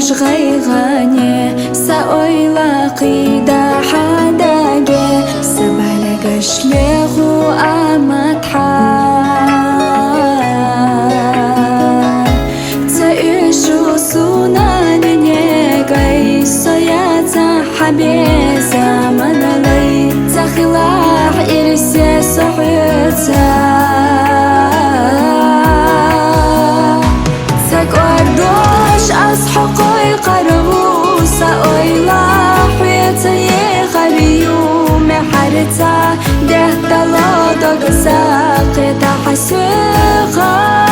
مش غيغاني سأويلا قيدا حداجي سبالغش لغو أمتحا تعيشو سوناني غي سياتا حبي زمن لي تخلاح إرسي صحيتا أصحقي قربو سأويلا حياتي غريو محرتا ده تلاضق ساقي تحسيقا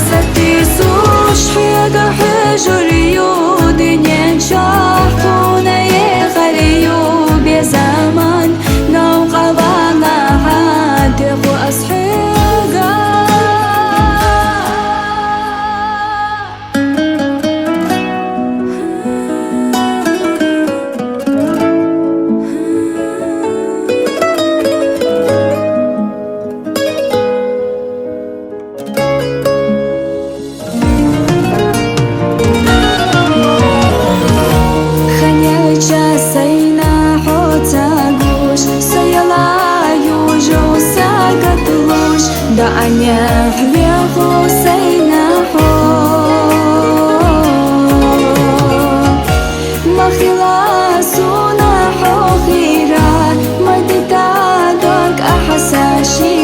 ستيسوش حيقا حجريو دنيا شاقونا يغريو بزمان نوقع وانا عادق وأصحيقا دعني حليقو سيناحو ما خلاصونا حو خيرا ما تتعدك أحساشي